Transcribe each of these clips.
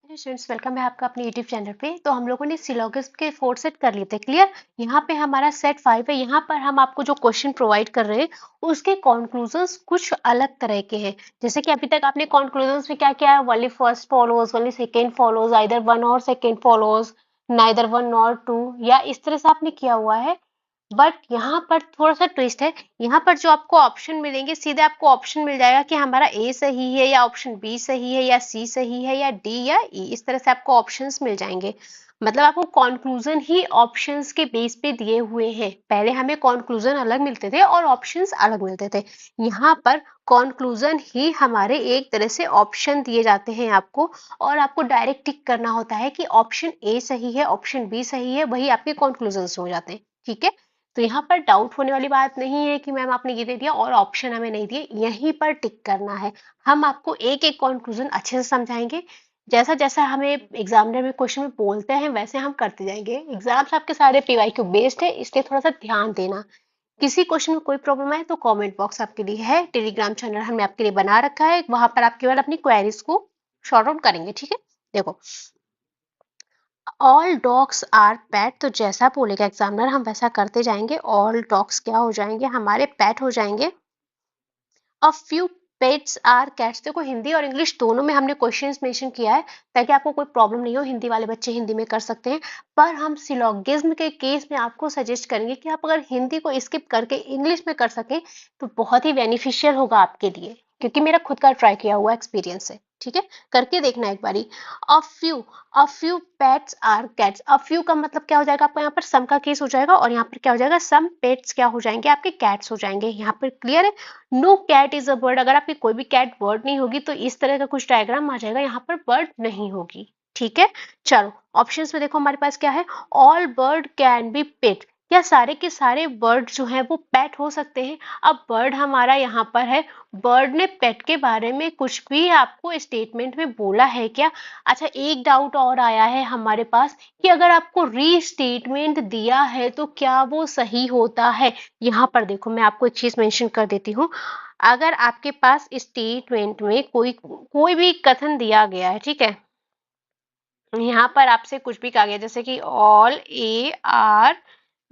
Students welcome है आपका अपने यूट्यूब चैनल पे। तो हम लोगों ने सिलोगिज्म के 4 सेट कर लिए थे क्लियर। यहाँ पे हमारा सेट 5 है। यहाँ पर हम आपको जो क्वेश्चन प्रोवाइड कर रहे हैं उसके कंक्लूजन्स कुछ अलग तरह के हैं। जैसे कि अभी तक आपने कंक्लूजन्स में क्या किया है, only first follows, only second follows, either one और सेकेंड फॉलोज, नाइदर वन और टू, या इस तरह से आपने किया हुआ है। बट यहाँ पर थोड़ा सा ट्विस्ट है। यहाँ पर जो आपको ऑप्शन मिलेंगे, सीधे आपको ऑप्शन मिल जाएगा कि हमारा ए सही है या ऑप्शन बी सही है या सी सही है या डी या ई, इस तरह से आपको ऑप्शंस मिल जाएंगे। मतलब आपको कंक्लूजन ही ऑप्शंस के बेस पे दिए हुए हैं। पहले हमें कंक्लूजन अलग मिलते थे और ऑप्शंस अलग मिलते थे। यहाँ पर कंक्लूजन ही हमारे एक तरह से ऑप्शन दिए जाते हैं आपको, और आपको डायरेक्ट टिक करना होता है कि ऑप्शन ए सही है, ऑप्शन बी सही है, वही आपके कंक्लूजन हो जाते हैं। ठीक है, तो यहाँ पर डाउट होने वाली बात नहीं है कि मैम आपने ये दे दिया और ऑप्शन हमें नहीं दिए, यहीं पर टिक करना है। हम आपको एक एक कंक्लूजन अच्छे से समझाएंगे। जैसा जैसा हमें एग्जामिनर में क्वेश्चन में बोलते हैं वैसे हम करते जाएंगे। एग्जाम्स आपके सारे पीवाईक्यू बेस्ड है, इसलिए थोड़ा सा ध्यान देना। किसी क्वेश्चन में कोई प्रॉब्लम आए तो कमेंट बॉक्स आपके लिए है, टेलीग्राम चैनल हमने आपके लिए बना रखा है, वहां पर आप केवल अपनी क्वेरीज को शॉर्ट आउट करेंगे। ठीक है, देखो, ऑल डॉग्स आर पेट, तो जैसा बोलेगा एग्जामिनर हम वैसा करते जाएंगे। ऑल डॉग्स क्या हो जाएंगे, हमारे पेट हो जाएंगे। A few pets are cats, देखो हिंदी और इंग्लिश दोनों में हमने क्वेश्चंस मेंशन किया है ताकि आपको कोई प्रॉब्लम नहीं हो। हिंदी वाले बच्चे हिंदी में कर सकते हैं, पर हम सिलोगिज्म के केस में आपको सजेस्ट करेंगे कि आप अगर हिंदी को स्किप करके इंग्लिश में कर सकें तो बहुत ही बेनिफिशियल होगा आपके लिए, क्योंकि मेरा खुद का ट्राई किया हुआ एक्सपीरियंस है। ठीक है, करके देखना एक बारी। A few, a few pets are cats, a few का मतलब क्या हो जाएगा आपका, यहाँ पर सम का केस हो जाएगा, और यहाँ पर क्या हो जाएगा, सम पेट्स क्या हो जाएंगे, आपके कैट्स हो जाएंगे। यहाँ पर क्लियर है। No cat is a bird, अगर आपकी कोई भी कैट वर्ड नहीं होगी तो इस तरह का कुछ डायग्राम आ जाएगा, यहाँ पर बर्ड नहीं होगी। ठीक है, चलो ऑप्शंस में देखो हमारे पास क्या है। ऑल बर्ड कैन बी पेट, क्या सारे के सारे बर्ड जो है वो पेट हो सकते हैं। अब बर्ड हमारा यहाँ पर है, बर्ड ने पेट के बारे में कुछ भी आपको स्टेटमेंट में बोला है क्या। अच्छा, एक डाउट और आया है हमारे पास कि अगर आपको रीस्टेटमेंट दिया है तो क्या वो सही होता है। यहाँ पर देखो मैं आपको एक चीज मेंशन कर देती हूँ। अगर आपके पास स्टेटमेंट में कोई कोई भी कथन दिया गया है, ठीक है, यहाँ पर आपसे कुछ भी कहा गया जैसे कि all A are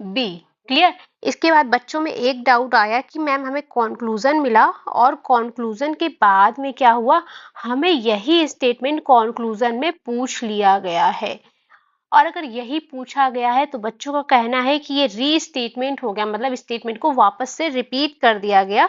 B, clear. इसके बाद बच्चों में एक डाउट आया कि मैम हमें कॉन्क्लूजन मिला और कॉन्क्लूजन के बाद में क्या हुआ, हमें यही स्टेटमेंट कॉन्क्लूजन में पूछ लिया गया है। और अगर यही पूछा गया है तो बच्चों का कहना है कि ये रीस्टेटमेंट हो गया, मतलब स्टेटमेंट को वापस से रिपीट कर दिया गया,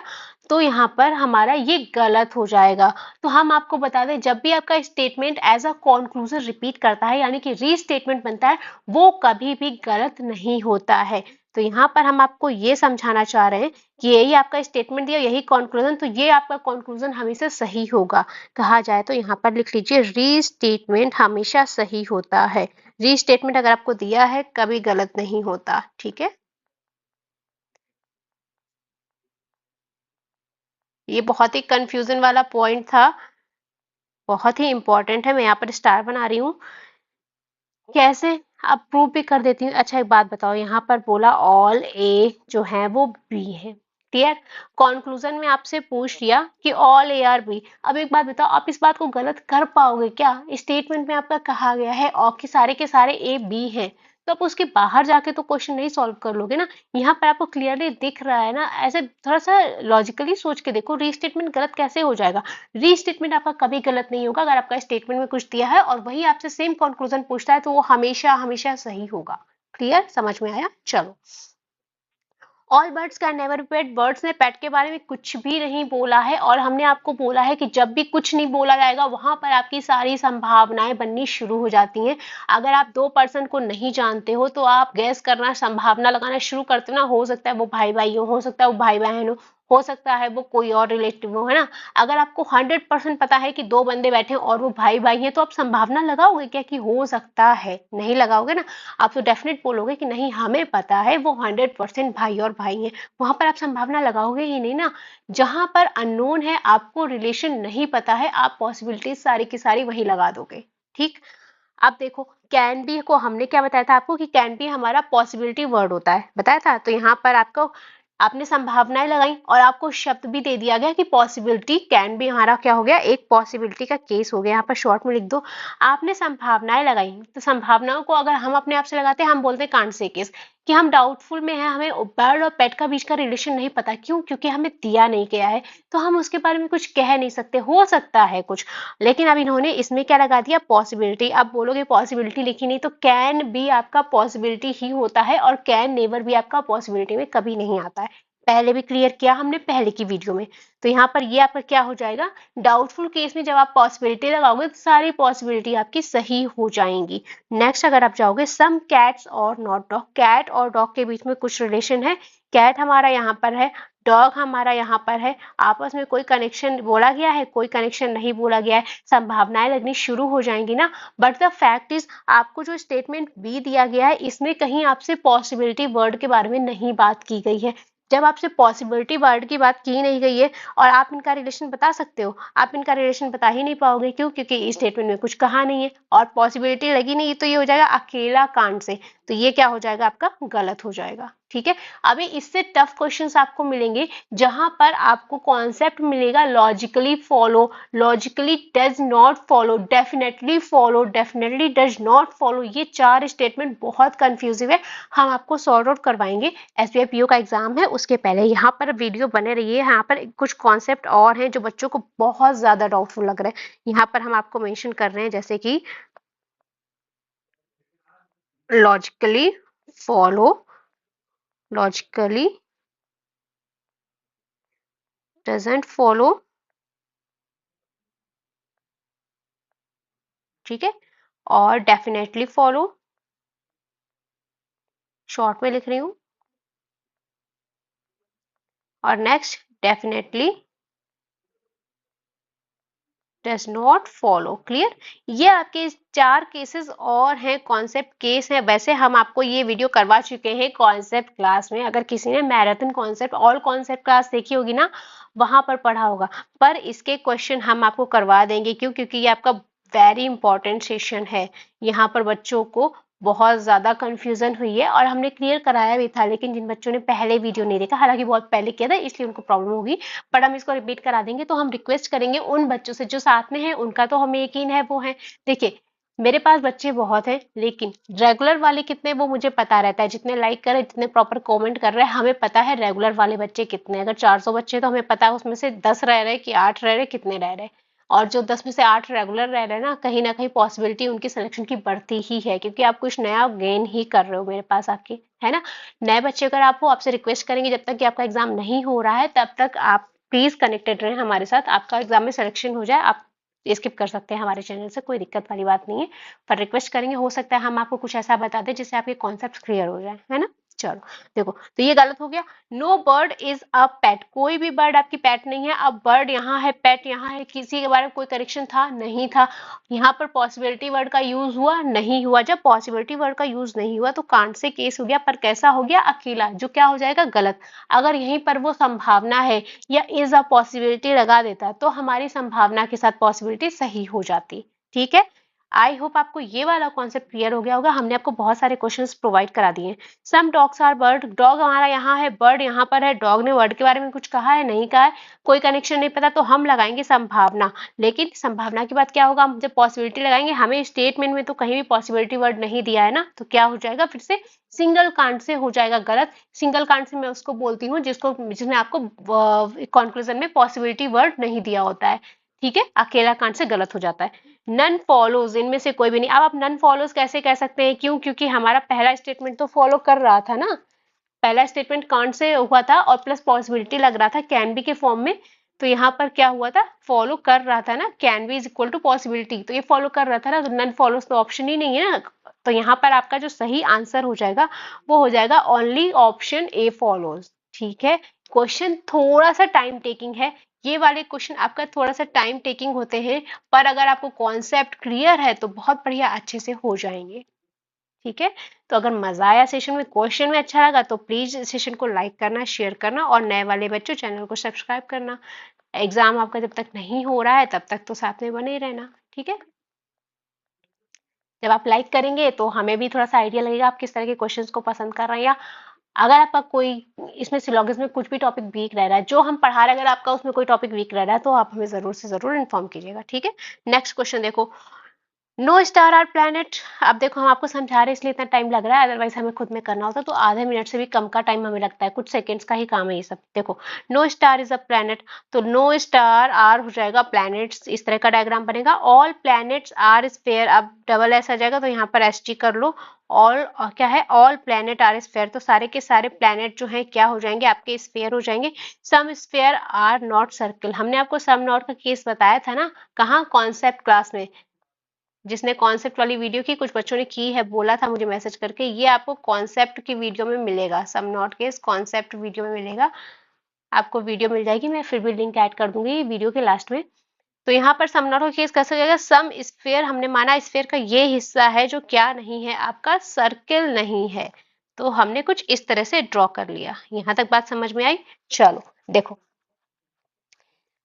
तो यहाँ पर हमारा ये गलत हो जाएगा। तो हम आपको बता दें, जब भी आपका statement as a conclusion repeat करता है यानी कि रीस्टेटमेंट बनता है, वो कभी भी गलत नहीं होता है। तो यहाँ पर हम आपको ये समझाना चाह रहे हैं कि यही आपका स्टेटमेंट दिया, यही कंक्लूजन, तो ये आपका कंक्लूजन हमेशा सही होगा। कहा जाए तो यहाँ पर लिख लीजिए, रीस्टेटमेंट हमेशा सही होता है। रीस्टेटमेंट अगर आपको दिया है कभी गलत नहीं होता। ठीक है, ये बहुत ही कंफ्यूजन वाला पॉइंट था, बहुत ही इंपॉर्टेंट है। मैं यहाँ पर स्टार बना रही हूँ, कैसे अब प्रूव भी कर देती हूँ। अच्छा एक बात बताओ, यहाँ पर बोला ऑल ए जो है वो बी है, क्लियर। कंक्लूजन में आपसे पूछ लिया कि ऑल ए आर बी। अब एक बात बताओ, आप इस बात को गलत कर पाओगे क्या। स्टेटमेंट में आपका कहा गया है और कि सारे के सारे ए बी हैं, तो आप उसके बाहर जाके तो क्वेश्चन नहीं सॉल्व कर लोगे ना। यहाँ पर आपको क्लियरली दिख रहा है ना, ऐसे थोड़ा सा लॉजिकली सोच के देखो, रीस्टेटमेंट गलत कैसे हो जाएगा। रीस्टेटमेंट आपका कभी गलत नहीं होगा। अगर आपका स्टेटमेंट में कुछ दिया है और वही आपसे सेम कंक्लूजन पूछता है तो वो हमेशा हमेशा सही होगा। क्लियर, समझ में आया। चलो, all birds can never pet, birds ने पेट के बारे में कुछ भी नहीं बोला है, और हमने आपको बोला है कि जब भी कुछ नहीं बोला जाएगा वहां पर आपकी सारी संभावनाएं बननी शुरू हो जाती हैं। अगर आप 2% को नहीं जानते हो तो आप गैस करना, संभावना लगाना शुरू करते हो ना, हो सकता है वो भाई भाई हो सकता है वो भाई बहन हो सकता है वो कोई और रिलेटिव हो, है ना। अगर आपको 100% पता है कि दो बंदे बैठे हैं और वो भाई भाई हैं, तो आप संभावना लगाओगे क्या कि हो सकता है, नहीं लगाओगे ना। आप तो डेफिनेट बोलोगे कि नहीं हमें पता है वो 100% भाई और भाई हैं। वहां पर आप संभावना लगाओगे ही नहीं ना। जहां पर अननोन है, आपको रिलेशन नहीं पता है, आप पॉसिबिलिटीज सारी की सारी वही लगा दोगे। ठीक, अब देखो, कैन बी को हमने क्या बताया था आपको कि कैन बी हमारा पॉसिबिलिटी वर्ड होता है, बताया था। तो यहाँ पर आपको आपने संभावनाएं लगाई और आपको शब्द भी दे दिया गया कि पॉसिबिलिटी कैन भी, हमारा क्या हो गया, एक पॉसिबिलिटी का केस हो गया। यहाँ पर शॉर्ट में लिख दो। आपने संभावनाएं लगाई, तो संभावनाओं को अगर हम अपने आप से लगाते हैं, हम बोलते हैं कांट से केस, कि हम डाउटफुल में है, हमें बर्ड और पेट का बीच का रिलेशन नहीं पता। क्यों? क्योंकि हमें दिया नहीं गया है, तो हम उसके बारे में कुछ कह नहीं सकते। हो सकता है कुछ, लेकिन अब इन्होंने इसमें क्या लगा दिया, पॉसिबिलिटी। अब बोलोगे पॉसिबिलिटी लिखी नहीं, तो कैन भी आपका पॉसिबिलिटी ही होता है, और कैन नेवर भी आपका पॉसिबिलिटी में कभी नहीं आता है। पहले भी क्लियर किया हमने पहले की वीडियो में। तो यहाँ पर ये आपका क्या हो जाएगा, डाउटफुल केस में जब आप पॉसिबिलिटी लगाओगे तो सारी पॉसिबिलिटी आपकी सही हो जाएंगी। नेक्स्ट अगर आप जाओगे, सम कैट्स और नॉट डॉग, कैट और डॉग के बीच में कुछ रिलेशन है। कैट हमारा यहाँ पर है, डॉग हमारा यहाँ पर है, आपस में कोई कनेक्शन बोला गया है, कोई कनेक्शन नहीं बोला गया है, संभावनाएं लगनी शुरू हो जाएंगी ना। बट द फैक्ट इज, आपको जो स्टेटमेंट बी दिया गया है, इसमें कहीं आपसे पॉसिबिलिटी वर्ड के बारे में नहीं बात की गई है। जब आपसे पॉसिबिलिटी वर्ड की बात की नहीं गई है और आप इनका रिलेशन बता सकते हो, आप इनका रिलेशन बता ही नहीं पाओगे। क्यों? क्योंकि इस स्टेटमेंट में कुछ कहा नहीं है और पॉसिबिलिटी लगी नहीं, तो ये हो जाएगा अकेला कांड से। तो ये क्या हो जाएगा, आपका गलत हो जाएगा। ठीक है, अभी इससे टफ क्वेश्चंस आपको मिलेंगे, जहां पर आपको कॉन्सेप्ट मिलेगा logically follow, logically does not follow, definitely follow, definitely does not follow. ये चार स्टेटमेंट बहुत कंफ्यूजिव है, हम आपको सॉर्ट आउट करवाएंगे। एसबीआई पीओ का एग्जाम है, उसके पहले यहाँ पर वीडियो बने रहिए। यहाँ पर कुछ कॉन्सेप्ट और हैं जो बच्चों को बहुत ज्यादा डाउटफुल लग रहे हैं, यहाँ पर हम आपको मेंशन कर रहे हैं, जैसे कि logically follow, logically doesn't follow, ठीक है, और डेफिनेटली फॉलो, शॉर्ट में लिख रही हूं, और next definitely does not follow. Clear? ये आपके चार केसेस और हैं, कॉन्सेप्ट केस है। वैसे हम आपको ये वीडियो करवा चुके हैं कॉन्सेप्ट क्लास में, अगर किसी ने marathon concept all concept class देखी होगी ना, वहां पर पढ़ा होगा। पर इसके क्वेश्चन हम आपको करवा देंगे। क्यों? क्योंकि ये आपका वेरी इंपॉर्टेंट सेशन है। यहाँ पर बच्चों को बहुत ज्यादा कंफ्यूजन हुई है और हमने क्लियर कराया भी था, लेकिन जिन बच्चों ने पहले वीडियो नहीं देखा, हालांकि बहुत पहले किया था इसलिए उनको प्रॉब्लम होगी, पर हम इसको रिपीट करा देंगे। तो हम रिक्वेस्ट करेंगे उन बच्चों से जो साथ में हैं, उनका तो हमें यकीन है वो है। देखिए, मेरे पास बच्चे बहुत हैं, लेकिन रेगुलर वाले कितने वो मुझे पता रहता है, जितने लाइक कर रहे हैं, जितने प्रॉपर कमेंट कर रहे हैं, हमें पता है रेगुलर वाले बच्चे कितने। अगर 400 बच्चे तो हमें पता है उसमें से 10 रह रहे कि 8 रह रहे, कितने रह रहे। और जो 10 में से 8 रेगुलर रह रहे हैं ना कहीं पॉसिबिलिटी उनकी सिलेक्शन की बढ़ती ही है, क्योंकि आप कुछ नया गेन ही कर रहे हो मेरे पास आके, है ना। नए बच्चे अगर आप हो, आपसे रिक्वेस्ट करेंगे जब तक कि आपका एग्जाम नहीं हो रहा है तब तक आप प्लीज कनेक्टेड रहें हमारे साथ। आपका एग्जाम में सिलेक्शन हो जाए, आप स्किप कर सकते हैं हमारे चैनल से, कोई दिक्कत वाली बात नहीं है। पर रिक्वेस्ट करेंगे, हो सकता है हम आपको कुछ ऐसा बता दें जिससे आपके कॉन्सेप्ट क्लियर हो जाए, है ना। चलो देखो, तो ये गलत हो गया। नो बर्ड इज अ पेट, कोई भी बर्ड आपकी पेट नहीं है। अब बर्ड यहाँ है, पेट यहाँ है, किसी के बारे में कोई करेक्शन था नहीं था। यहाँ पर पॉसिबिलिटी वर्ड का यूज हुआ नहीं हुआ। जब पॉसिबिलिटी वर्ड का यूज नहीं हुआ तो कांट से केस हो गया, पर कैसा हो गया, अकेला, जो क्या हो जाएगा, गलत। अगर यहीं पर वो संभावना है या इज अ पॉसिबिलिटी लगा देता तो हमारी संभावना के साथ पॉसिबिलिटी सही हो जाती। ठीक है, आई होप आपको ये वाला कॉन्सेप्ट क्लियर हो गया होगा। हमने आपको बहुत सारे क्वेश्चंस प्रोवाइड करा दिए हैं। Some dogs are bird, dog हमारा यहाँ है, बर्ड यहाँ पर है। डॉग ने वर्ड के बारे में कुछ कहा है, नहीं कहा है, कोई कनेक्शन नहीं पता, तो हम लगाएंगे संभावना। लेकिन संभावना के बाद क्या होगा, हम जब पॉसिबिलिटी लगाएंगे, हमें स्टेटमेंट में तो कहीं भी पॉसिबिलिटी वर्ड नहीं दिया है ना, तो क्या हो जाएगा, फिर से सिंगल कांट से हो जाएगा गलत। सिंगल कांट से मैं उसको बोलती हूँ जिसमें आपको कंक्लूजन में पॉसिबिलिटी वर्ड नहीं दिया होता है। ठीक है, अकेला कांट से गलत हो जाता है। नन फॉलोज, इनमें से कोई भी नहीं। अब आप नन फॉलोज कैसे कह सकते हैं, क्यों? क्योंकि हमारा पहला स्टेटमेंट तो फॉलो कर रहा था ना, पहला स्टेटमेंट कांट से हुआ था और प्लस पॉसिबिलिटी लग रहा था कैन बी के फॉर्म में। तो यहाँ पर क्या हुआ था, फॉलो कर रहा था ना, can be is equal to possibility, तो ये फॉलो कर रहा था ना, तो नन फॉलोज तो ऑप्शन ही नहीं है ना। तो यहाँ पर आपका जो सही आंसर हो जाएगा वो हो जाएगा ओनली ऑप्शन ए फॉलोज। ठीक है, क्वेश्चन थोड़ा सा टाइम टेकिंग है, ये वाले क्वेश्चन आपका थोड़ा सा टाइम टेकिंग होते हैं, पर अगर आपको कॉन्सेप्ट क्लियर है तो बहुत बढ़िया अच्छे से हो जाएंगे। ठीक है, तो अगर मजा आया सेशन में, क्वेश्चन में अच्छा लगा, तो प्लीज सेशन को लाइक करना, शेयर करना, और नए वाले बच्चों चैनल को सब्सक्राइब करना। एग्जाम आपका जब तक नहीं हो रहा है तब तक तो साथ में बने ही रहना। ठीक है, जब आप लाइक करेंगे तो हमें भी थोड़ा सा आइडिया लगेगा आप किस तरह के क्वेश्चंस को पसंद कर रहे हैं, या अगर आपका कोई इसमें सिलोगिज्म में कुछ भी टॉपिक वीक रह रहा है, जो हम पढ़ा रहे हैं, अगर आपका उसमें कोई टॉपिक वीक रह रहा है तो आप हमें जरूर से जरूर इन्फॉर्म कीजिएगा, ठीक है। नेक्स्ट क्वेश्चन देखो, नो स्टार आर प्लैनेट। अब देखो हम आपको समझा रहे हैं इसलिए इतना टाइम लग रहा है, अदरवाइज हमें खुद में करना होता तो आधे मिनट से भी कम का टाइम हमें लगता है, कुछ सेकंड्स का ही काम है ये सब। देखो no star is a planet, तो नो स्टार आर हो जाएगा प्लैनेट्स, इस तरह का डायग्राम बनेगा। ऑल प्लैनेट्स आर स्फेयर, अब डबल एस आ जाएगा तो यहाँ पर एस टी कर लो। ऑल क्या है, ऑल प्लैनेट आर स्फेयर, तो सारे के सारे प्लैनेट जो है क्या हो जाएंगे, आपके स्फेयर हो जाएंगे। सम स्फेयर आर नॉट सर्कल, हमने आपको सम नॉट का केस बताया था ना, कहाँ, कॉन्सेप्ट क्लास में। जिसने कॉन्सेप्ट वाली वीडियो की, कुछ बच्चों ने की है, बोला था मुझे मैसेज करके, ये आपको कॉन्सेप्ट की वीडियो में मिलेगा, some not case concept video में मिलेगा, आपको वीडियो मिल जाएगी, मैं फिर भी लिंक ऐड कर दूंगी वीडियो के लास्ट में। तो यहाँ पर सम नॉट का केस कैसे हो जाएगा, सम स्फेयर हमने माना स्फेयर का ये हिस्सा है जो क्या नहीं है, आपका सर्किल नहीं है, तो हमने कुछ इस तरह से ड्रॉ कर लिया। यहाँ तक बात समझ में आई। चलो देखो,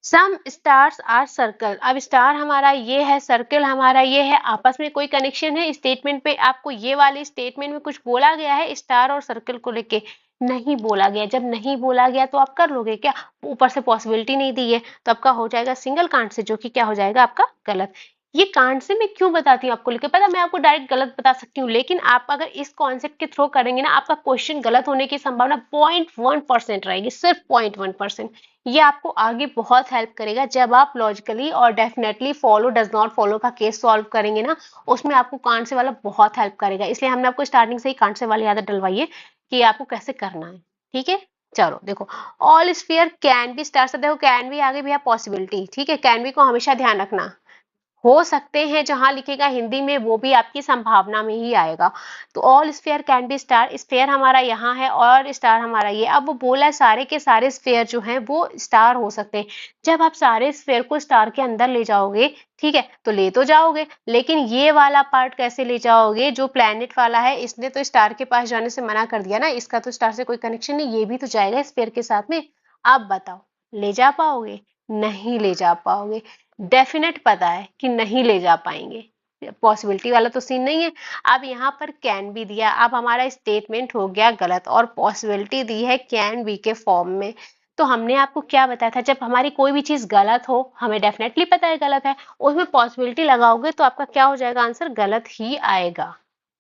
सम स्टार्स आर सर्कल, अब स्टार हमारा ये है, सर्कल हमारा ये है, आपस में कोई कनेक्शन है स्टेटमेंट पे, आपको ये वाले स्टेटमेंट में कुछ बोला गया है स्टार और सर्कल को लेके, नहीं बोला गया। जब नहीं बोला गया तो आप कर लोगे क्या, ऊपर से पॉसिबिलिटी नहीं दी है, तो आपका हो जाएगा सिंगल कांट से, जो कि क्या हो जाएगा आपका गलत। ये कांट से मैं क्यों बताती हूँ आपको लेके, पता मैं आपको डायरेक्ट गलत बता सकती हूँ, लेकिन आप अगर इस कॉन्सेप्ट के थ्रू करेंगे ना, आपका क्वेश्चन गलत होने की संभावना 0.1% रहेगी, सिर्फ 0.1%। ये आपको आगे बहुत हेल्प करेगा जब आप लॉजिकली और definitely follow does not follow का केस सॉल्व करेंगे ना, उसमें आपको कांट से वाला बहुत हेल्प करेगा, इसलिए हमने आपको स्टार्टिंग से ही कांट से वाली आदत डलवाई है कि आपको कैसे करना है, ठीक है। चलो देखो, all sphere can be star, देखो कैन बी आगे भी है पॉसिबिलिटी, ठीक है, कैन बी को हमेशा ध्यान रखना, हो सकते हैं जहां लिखेगा हिंदी में वो भी आपकी संभावना में ही आएगा। तो all sphere can be star, sphere हमारा यहाँ है और स्टार हमारा ये, अब वो बोला है सारे के सारे स्फेयर जो हैं वो स्टार हो सकते हैं। जब आप सारे स्फेयर को स्टार के अंदर ले जाओगे, ठीक है, तो ले तो जाओगे, लेकिन ये वाला पार्ट कैसे ले जाओगे, जो प्लेनेट वाला है, इसने तो स्टार के पास जाने से मना कर दिया ना, इसका तो स्टार से कोई कनेक्शन नहीं, ये भी तो जाएगा स्फेयर के साथ में। आप बताओ ले जा पाओगे, नहीं ले जा पाओगे, डेफिनेट पता है कि नहीं ले जा पाएंगे, पॉसिबिलिटी वाला तो सीन नहीं है। अब यहाँ पर कैन बी दिया, अब हमारा स्टेटमेंट हो गया गलत, और पॉसिबिलिटी दी है कैन बी के फॉर्म में। तो हमने आपको क्या बताया था, जब हमारी कोई भी चीज गलत हो, हमें डेफिनेटली पता है गलत है, उसमें पॉसिबिलिटी लगाओगे तो आपका क्या हो जाएगा, आंसर गलत ही आएगा,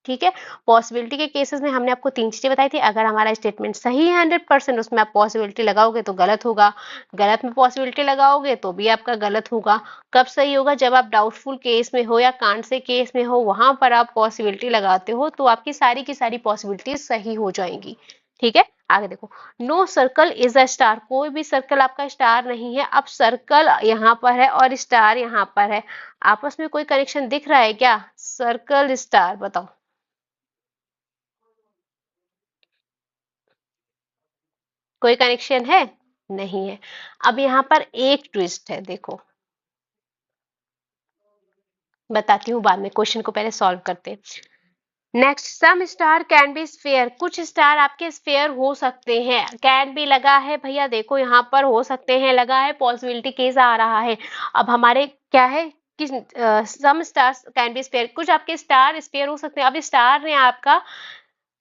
ठीक है। पॉसिबिलिटी के केसेस में हमने आपको 3 चीजें बताई थी, अगर हमारा स्टेटमेंट सही है 100%, उसमें आप पॉसिबिलिटी लगाओगे तो गलत होगा, गलत में पॉसिबिलिटी लगाओगे तो भी आपका गलत होगा। कब सही होगा, जब आप डाउटफुल केस में हो या कांट से केस में हो, वहां पर आप पॉसिबिलिटी लगाते हो तो आपकी सारी की सारी पॉसिबिलिटी सही हो जाएंगी, ठीक है। आगे देखो, no circle is a star, कोई भी सर्कल आपका स्टार नहीं है। अब सर्कल यहाँ पर है और स्टार यहाँ पर है, आपस में कोई कनेक्शन दिख रहा है क्या, सर्कल स्टार बताओ, कोई कनेक्शन है, नहीं है। अब यहाँ पर एक ट्विस्ट है, देखो बताती हूँ बाद में, क्वेश्चन को पहले सॉल्व करते हैं। Next, some star can be sphere, कुछ स्टार आपके स्फेयर हो सकते हैं, कैन बी लगा है भैया, देखो यहाँ पर हो सकते हैं लगा है, पॉसिबिलिटी केस आ रहा है। अब हमारे क्या है कि सम स्टार्स कैन बी स्फेयर, कुछ आपके स्टार स्फेयर हो सकते हैं। अब स्टार ने आपका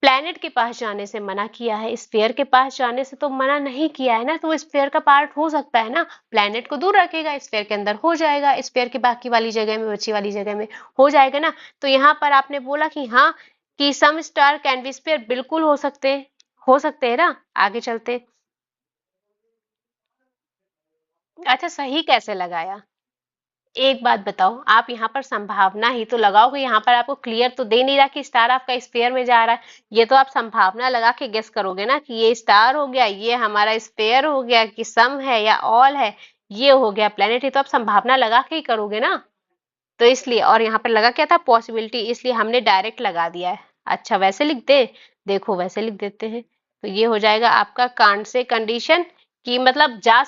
प्लैनेट के पास जाने से मना किया है, स्फेयर के पास जाने से तो मना नहीं किया है ना, तो स्फेयर का पार्ट हो सकता है ना, प्लैनेट को दूर रखेगा, स्फेयर के अंदर हो जाएगा, स्फेयर के बाकी वाली जगह में, बची वाली जगह में हो जाएगा ना। तो यहाँ पर आपने बोला कि हाँ, कि सम स्टार कैन बी स्फेयर, बिल्कुल हो सकते हैं ना। आगे चलते, अच्छा सही कैसे लगाया, एक बात बताओ, आप यहाँ पर संभावना ही तो लगाओगे, यहाँ पर आपको क्लियर तो दे नहीं रहा कि स्टार आपका स्फेयर में जा रहा है, ये तो आप संभावना लगा के गेस करोगे ना कि ये स्टार हो गया, ये हमारा स्फेयर हो गया, कि सम है या ऑल है, ये हो गया प्लेनेट, ये तो आप संभावना लगा के ही करोगे ना। तो इसलिए, और यहाँ पर लगा क्या था, पॉसिबिलिटी, इसलिए हमने डायरेक्ट लगा दिया है। अच्छा वैसे लिख दे, देखो वैसे लिख देते हैं, तो ये हो जाएगा आपका कांट से कंडीशन, कि मतलब जा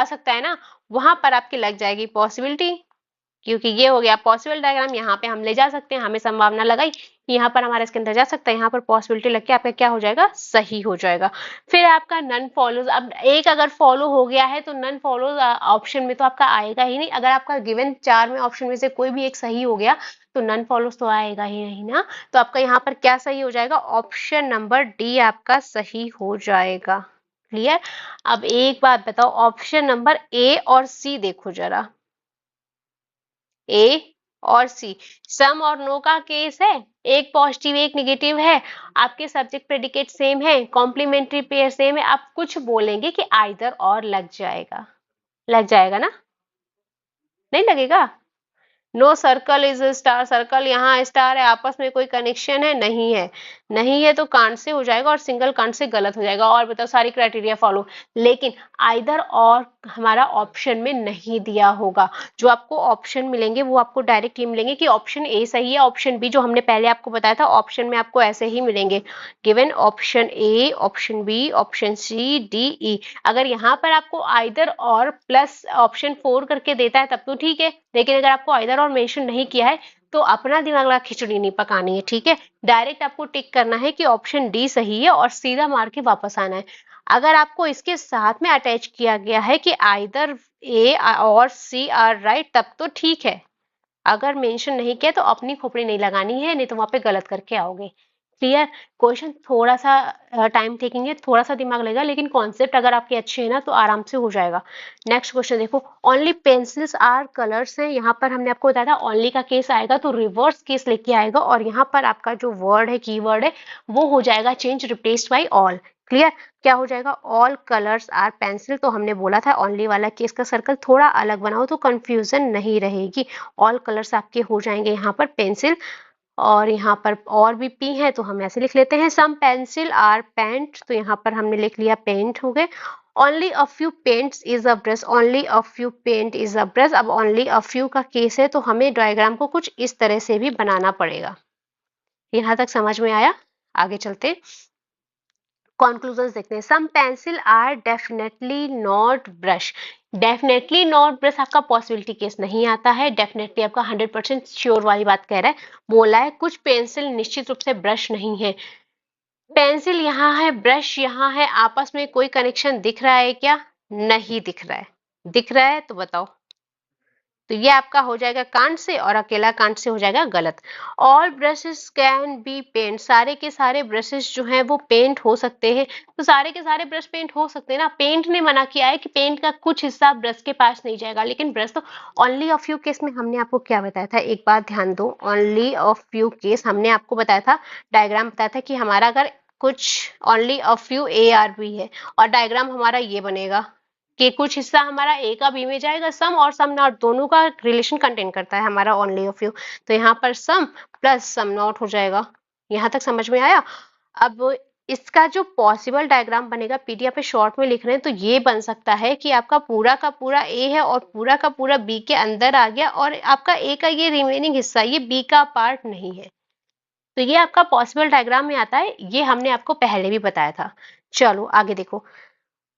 सकता है ना, वहां पर आपकी लग जाएगी पॉसिबिलिटी, क्योंकि ये हो गया पॉसिबल डायग्राम, यहाँ पे हम ले जा सकते हैं, हमें संभावना लगाई, यहाँ पर हमारा इसके अंदर जा सकता है, यहाँ पर पॉसिबिलिटी लग के आपका क्या हो जाएगा, सही हो जाएगा। फिर आपका नन फॉलोज, अब एक अगर फॉलो हो गया है तो नन फॉलोज ऑप्शन में तो आपका आएगा ही नहीं। अगर आपका गिवन 4 में ऑप्शन में से कोई भी एक सही हो गया तो नन फॉलोज तो आएगा ही नहीं ना। तो आपका यहाँ पर क्या सही हो जाएगा, ऑप्शन नंबर डी आपका सही हो जाएगा। क्लियर। अब एक बात बताओ, ऑप्शन नंबर ए और सी देखो जरा, ए और सी सम और नो का केस है, एक पॉजिटिव एक नेगेटिव है, आपके सब्जेक्ट प्रेडिकेट सेम है, कॉम्प्लीमेंट्री पेयर सेम है, आप कुछ बोलेंगे कि आइदर और लग जाएगा, लग जाएगा ना, नहीं लगेगा। No circle is star, circle यहाँ स्टार है, आपस में कोई कनेक्शन है, नहीं है, नहीं है तो कांट से हो जाएगा और सिंगल कांट से गलत हो जाएगा। और बताओ सारी क्राइटेरिया फॉलो, लेकिन आइदर और हमारा ऑप्शन में नहीं दिया होगा। जो आपको ऑप्शन मिलेंगे वो आपको डायरेक्ट ये मिलेंगे कि ऑप्शन ए सही है, ऑप्शन बी जो हमने पहले आपको बताया था ऑप्शन में आपको ऐसे ही मिलेंगे, given option A, option B, option C, D, E. अगर यहाँ पर आपको आइदर और प्लस ऑप्शन 4 करके देता है तब तो ठीक है, लेकिन अगर आपको आइदर और मेंशन नहीं किया है तो अपना दिमाग लगा खिचड़ी नहीं पकानी है, ठीक है। डायरेक्ट आपको टिक करना है कि ऑप्शन डी सही है और सीधा मार के वापस आना है। अगर आपको इसके साथ में अटैच किया गया है कि आइदर ए और सी आर राइट तब तो ठीक है, अगर मेंशन नहीं किया तो अपनी खोपड़ी नहीं लगानी है, नहीं तो वहां पे गलत करके आओगे। क्लियर। क्वेश्चन थोड़ा सा टाइम टेकिंग है, थोड़ा सा दिमाग लगेगा, लेकिन कॉन्सेप्ट अगर आपके अच्छे हैं ना तो आराम से हो जाएगा। नेक्स्ट क्वेश्चन देखो, ओनली पेंसिल्स आर कलर्स है, यहाँ पर हमने आपको बताया था ओनली का केस आएगा तो रिवर्स केस लेके आएगा और यहाँ पर आपका जो वर्ड है कीवर्ड है वो हो जाएगा change, replaced by all. Clear. क्या हो जाएगा, ऑल कलर्स आर पेंसिल, तो हमने बोला था ओनली वाला केस का सर्कल थोड़ा अलग बनाओ तो कंफ्यूजन नहीं रहेगी। ऑल कलर्स आपके हो जाएंगे यहाँ पर पेंसिल, और यहाँ पर और भी पी है तो हम ऐसे लिख लेते हैं, सम पेंसिल आर पेंट, तो यहाँ पर हमने लिख लिया पेंट हो गए। Only a few paints is a brush, only a few paint is a brush. अब ओनली अ फ्यू का केस है तो हमें डायग्राम को कुछ इस तरह से भी बनाना पड़ेगा। यहाँ तक समझ में आया, आगे चलते कॉन्क्लूजन देखते हैं। Some pencil are definitely not brush, definitely not brush आपका पॉसिबिलिटी केस नहीं आता है, डेफिनेटली आपका 100% श्योर वाली बात कह रहा है। बोला है कुछ पेंसिल निश्चित रूप से ब्रश नहीं है, पेंसिल यहाँ है ब्रश यहाँ है, आपस में कोई कनेक्शन दिख रहा है क्या, नहीं दिख रहा है, दिख रहा है तो बताओ। तो ये आपका हो जाएगा कांट से और अकेला कांट से हो जाएगा गलत। All brushes can be paint, सारे के सारे ब्रशेस जो हैं वो पेंट हो सकते हैं, तो सारे के सारे ब्रश पेंट हो सकते हैं ना। पेंट ने मना किया है कि पेंट का कुछ हिस्सा ब्रश के पास नहीं जाएगा, लेकिन ब्रश तो ओनली अ फ्यू केस में हमने आपको क्या बताया था, एक बात ध्यान दो, ओनली अ फ्यू केस हमने आपको बताया था, डायग्राम बताया था कि हमारा अगर कुछ only a few A are B है और डायग्राम हमारा ये बनेगा कि कुछ हिस्सा हमारा ए का बी में जाएगा, सम और सम नॉट दोनों का रिलेशन कंटेन करता है हमारा ओनली ऑफ यू, तो यहाँ पर सम प्लस सम नॉट हो जाएगा। यहाँ तक समझ में आया। अब इसका जो पॉसिबल डायग्राम बनेगा, पीडीएफ पे शॉर्ट में लिख रहे हैं तो ये बन सकता है कि आपका पूरा का पूरा ए है और पूरा का पूरा बी के अंदर आ गया और आपका ए का ये रिमेनिंग हिस्सा ये बी का पार्ट नहीं है, तो ये आपका पॉसिबल डायग्राम में आता है, ये हमने आपको पहले भी बताया था। चलो आगे देखो,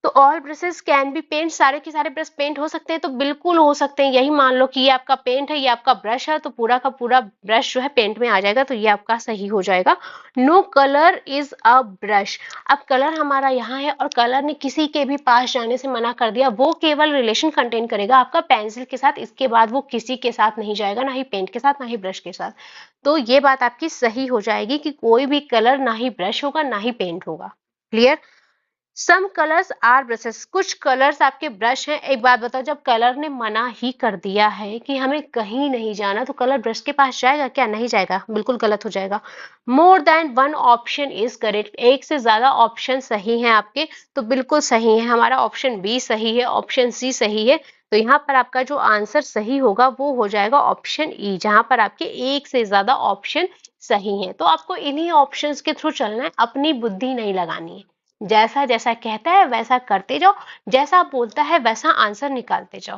तो all brushes can be paint, सारे के सारे ब्रश पेंट हो सकते हैं, तो बिल्कुल हो सकते हैं। यही मान लो कि ये आपका पेंट है, ये आपका ब्रश है, तो पूरा का पूरा ब्रश जो है पेंट में आ जाएगा, तो ये आपका सही हो जाएगा। No colour is a brush, अब कलर हमारा यहाँ है और कलर ने किसी के भी पास जाने से मना कर दिया, वो केवल रिलेशन कंटेन करेगा आपका पेंसिल के साथ, इसके बाद वो किसी के साथ नहीं जाएगा, ना ही पेंट के साथ ना ही ब्रश के साथ। तो ये बात आपकी सही हो जाएगी कि कोई भी कलर ना ही ब्रश होगा ना ही पेंट होगा। Clear. Some colours are brushes, कुछ कलर्स आपके ब्रश हैं। एक बात बताओ, जब कलर ने मना ही कर दिया है कि हमें कहीं नहीं जाना, तो कलर ब्रश के पास जाएगा क्या, नहीं जाएगा, बिल्कुल गलत हो जाएगा। More than one option is correct, एक से ज्यादा ऑप्शन सही हैं आपके, तो बिल्कुल सही है, हमारा ऑप्शन बी सही है, ऑप्शन सी सही है, तो यहाँ पर आपका जो आंसर सही होगा वो हो जाएगा ऑप्शन ई, जहां पर आपके एक से ज्यादा ऑप्शन सही हैं। तो आपको इन्हीं ऑप्शंस के थ्रू चलना है, अपनी बुद्धि नहीं लगानी है, जैसा जैसा कहता है वैसा करते जाओ, जैसा बोलता है वैसा आंसर निकालते जाओ।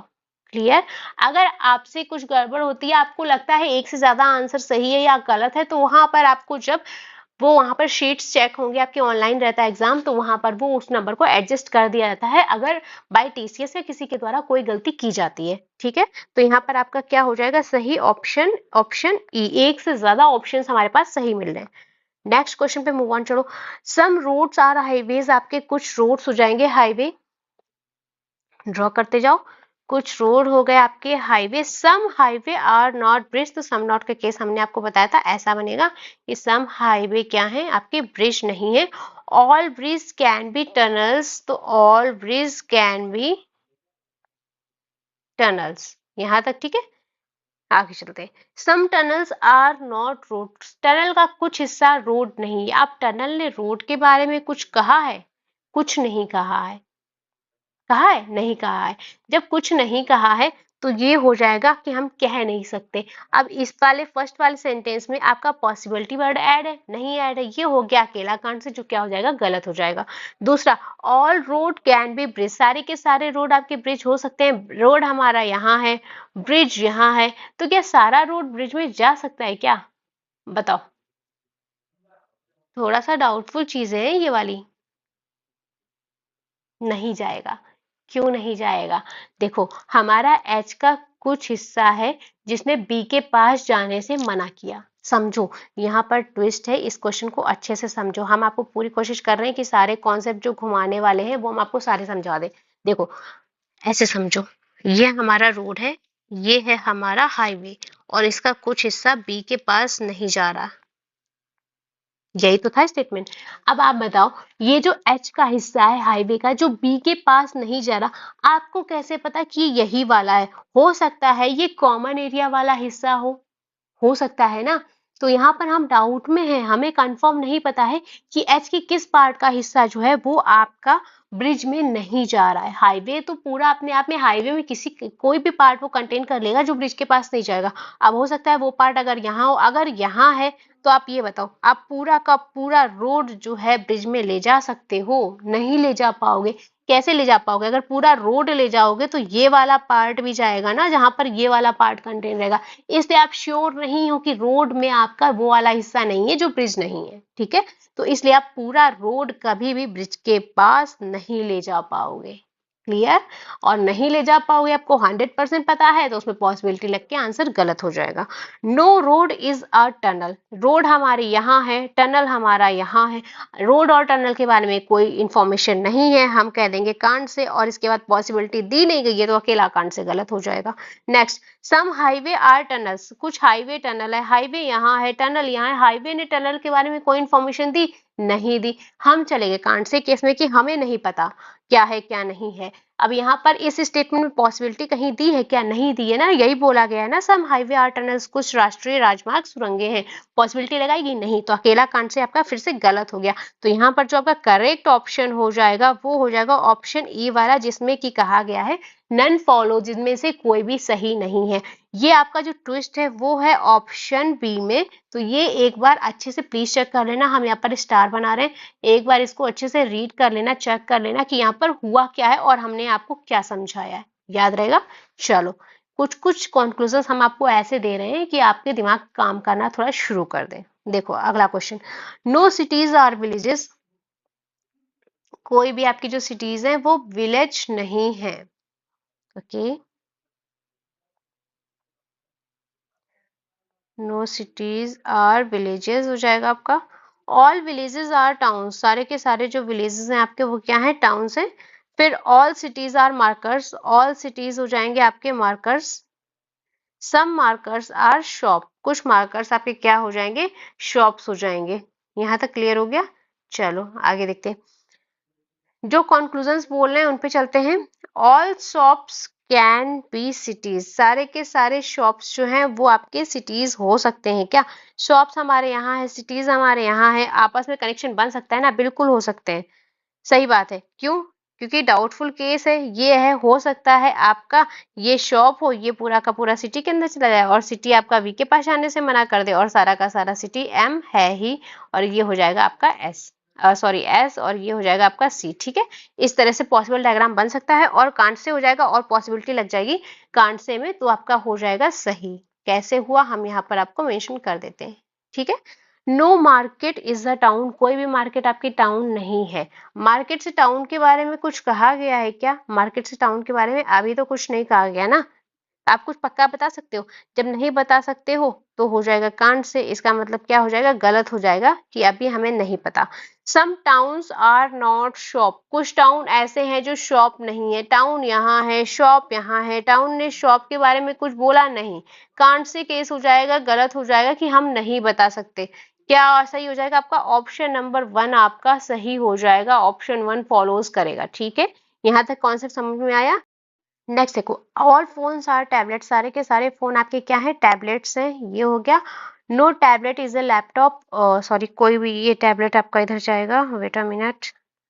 क्लियर। अगर आपसे कुछ गड़बड़ होती है, आपको लगता है एक से ज्यादा आंसर सही है या गलत है, तो वहां पर आपको जब वो वहां पर शीट्स चेक होंगे, आपके ऑनलाइन रहता है एग्जाम, तो वहां पर वो उस नंबर को एडजस्ट कर दिया जाता है अगर बाय टीसीएस या किसी के द्वारा कोई गलती की जाती है। ठीक है, तो यहाँ पर आपका क्या हो जाएगा सही ऑप्शन, ऑप्शन ई। एक से ज्यादा ऑप्शंस हमारे पास सही मिल रहे हैं। नेक्स्ट क्वेश्चन पे मूव ऑन चलो। सम रोड्स आर हाईवेज, आपके कुछ रोड्स हो जाएंगे हाईवे, ड्रॉ करते जाओ। कुछ रोड हो गए आपके highway. Some highway are not bridge, तो सम नॉट का केस हमने आपको बताया था, ऐसा बनेगा कि सम हाईवे क्या है आपके ब्रिज नहीं है। All bridge can be tunnels, तो all bridge can be tunnels, यहां तक ठीक है। आगे चलते हैं। Some tunnels are not road, tunnel का कुछ हिस्सा रोड नहीं है। अब टनल ने रोड के बारे में कुछ कहा है? कुछ नहीं कहा है। कहा है? नहीं कहा है। जब कुछ नहीं कहा है तो ये हो जाएगा कि हम कह नहीं सकते। अब इस वाले फर्स्ट वाले सेंटेंस में आपका पॉसिबिलिटी वर्ड ऐड है? नहीं ऐड है। ये हो गया अकेला कांड से, जो क्या हो जाएगा गलत हो जाएगा। दूसरा, all road can be bridge, सारे के सारे रोड आपके ब्रिज हो सकते हैं। रोड हमारा यहाँ है, ब्रिज यहाँ है, तो क्या सारा रोड ब्रिज में जा सकता है क्या? बताओ। थोड़ा सा डाउटफुल चीजें हैं ये वाली। नहीं जाएगा। क्यों नहीं जाएगा? देखो, हमारा एच का कुछ हिस्सा है जिसने बी के पास जाने से मना किया। समझो, यहाँ पर ट्विस्ट है, इस क्वेश्चन को अच्छे से समझो। हम आपको पूरी कोशिश कर रहे हैं कि सारे कॉन्सेप्ट जो घुमाने वाले हैं वो हम आपको सारे समझा दें। देखो, ऐसे समझो, ये हमारा रोड है, ये है हमारा हाईवे, और इसका कुछ हिस्सा बी के पास नहीं जा रहा। यही तो था स्टेटमेंट। अब आप बताओ, ये जो एच का हिस्सा है हाईवे का, जो बी के पास नहीं जा रहा, आपको कैसे पता कि यही वाला है? हो सकता है ये कॉमन एरिया वाला हिस्सा हो सकता है ना। तो यहाँ पर हम डाउट में हैं, हमें कंफर्म नहीं पता है कि एच के किस पार्ट का हिस्सा जो है वो आपका ब्रिज में नहीं जा रहा है। हाईवे तो पूरा अपने आप में, हाईवे में किसी कोई भी पार्ट वो कंटेन कर लेगा जो ब्रिज के पास नहीं जाएगा। अब हो सकता है वो पार्ट अगर यहाँ हो, अगर यहाँ है तो आप ये बताओ, आप पूरा का पूरा रोड जो है ब्रिज में ले जा सकते हो? नहीं ले जा पाओगे। कैसे ले जा पाओगे? अगर पूरा रोड ले जाओगे तो ये वाला पार्ट भी जाएगा ना, जहां पर ये वाला पार्ट कंटेन रहेगा। इसलिए आप श्योर नहीं हो कि रोड में आपका वो वाला हिस्सा नहीं है जो ब्रिज नहीं है। ठीक है, तो इसलिए आप पूरा रोड कभी भी ब्रिज के पास नहीं ले जा पाओगे। क्लियर? और नहीं ले जा पाओगे, आपको 100% पता है, तो उसमें पॉसिबिलिटी लग के आंसर गलत हो जाएगा। No road is a tunnel, road हमारी यहाँ है, टनल हमारा यहाँ है। रोड और टनल के बारे में कोई इंफॉर्मेशन नहीं है, हम कह देंगे कांड से, और इसके बाद पॉसिबिलिटी दी नहीं गई है तो अकेला कांड से गलत हो जाएगा। Next, some highway are tunnels, कुछ हाईवे टनल है। हाईवे यहाँ है, टनल यहाँ है। हाईवे ने टनल के बारे में कोई इंफॉर्मेशन दी? नहीं दी। हम चलेंगे कांड से केस में कि हमें नहीं पता क्या है क्या नहीं है। अब यहाँ पर इस स्टेटमेंट में पॉसिबिलिटी कहीं दी है क्या? नहीं दी है ना, यही बोला गया है ना, सम हाईवे आर टनल्स, कुछ राष्ट्रीय राजमार्ग सुरंगें हैं। पॉसिबिलिटी लगाएगी? नहीं, तो अकेला कांड से आपका फिर से गलत हो गया। तो यहाँ पर जो आपका करेक्ट ऑप्शन हो जाएगा वो हो जाएगा ऑप्शन ई वाला, जिसमें कि कहा गया है नन फॉलो, जिनमें से कोई भी सही नहीं है। ये आपका जो ट्विस्ट है वो है ऑप्शन बी में। तो ये एक बार अच्छे से प्लीज चेक कर लेना, हम यहाँ पर स्टार बना रहे हैं, एक बार इसको अच्छे से रीड कर लेना, चेक कर लेना कि यहाँ पर हुआ क्या है और हमने आपको क्या समझाया है। याद रहेगा? चलो, कुछ कुछ कंक्लूजन हम आपको ऐसे दे रहे हैं कि आपके दिमाग काम करना थोड़ा शुरू कर दे। देखो अगला question, no cities are villages, कोई भी आपकी जो सिटीज है वो विलेज नहीं है। Okay, no cities are villages हो जाएगा आपका। ऑल विलेजेस आर टाउन, सारे के सारे जो विलेजेस हैं आपके वो क्या है? टाउन्स हैं। फिर all cities are markers, all cities हो जाएंगे आपके markers. Some markers are shop, कुछ मार्कर्स आपके क्या हो जाएंगे? शॉप्स हो जाएंगे। यहाँ तक क्लियर हो गया? चलो आगे देखते हैं, जो कंक्लूजन्स बोल रहे हैं उन पे चलते हैं। All shops can be cities, सारे के सारे शॉप्स जो हैं वो आपके सिटीज हो सकते हैं क्या? शॉप्स हमारे यहाँ है, सिटीज हमारे यहाँ है, आपस में कनेक्शन बन सकता है ना? बिल्कुल हो सकते हैं। सही बात है। क्यों? क्योंकि डाउटफुल केस है, ये है हो सकता है आपका ये शॉप हो, ये पूरा का पूरा सिटी के अंदर चला जाए और सिटी आपका वी के पास आने से मना कर दे, और सारा का सारा सिटी एम है ही, और ये हो जाएगा आपका एस, सॉरी एस, और ये हो जाएगा आपका सी। ठीक है, इस तरह से पॉसिबल डायग्राम बन सकता है, और कांट से हो जाएगा और पॉसिबिलिटी लग जाएगी कांट से में, तो आपका हो जाएगा सही। कैसे हुआ हम यहाँ पर आपको मेंशन कर देते हैं। ठीक है, no market is a town, कोई भी मार्केट आपकी टाउन नहीं है। मार्केट से टाउन के बारे में कुछ कहा गया है क्या? मार्केट से टाउन के बारे में अभी तो कुछ नहीं कहा गया ना। आप कुछ पक्का बता सकते हो? जब नहीं बता सकते हो तो हो जाएगा कांट से, इसका मतलब क्या हो जाएगा? गलत हो जाएगा कि अभी हमें नहीं पता। सम टाउन्स आर नॉट शॉप, कुछ टाउन ऐसे हैं जो शॉप नहीं है। टाउन यहाँ है, शॉप यहाँ है, टाउन ने शॉप के बारे में कुछ बोला नहीं। कांट से केस हो जाएगा, गलत हो जाएगा कि हम नहीं बता सकते। क्या सही हो जाएगा आपका? ऑप्शन नंबर 1 आपका सही हो जाएगा, ऑप्शन 1 फॉलोज करेगा। ठीक है, यहाँ तक कॉन्सेप्ट समझ में आया? नेक्स्ट देखो, ऑल फोन्स आर टैबलेट, सारे के सारे फोन आपके क्या है? टैबलेट्स हैं। ये हो गया। No tablet is a laptop, sorry कोई भी, ये टैबलेट आपका इधर जाएगा, वेट अ मिनट,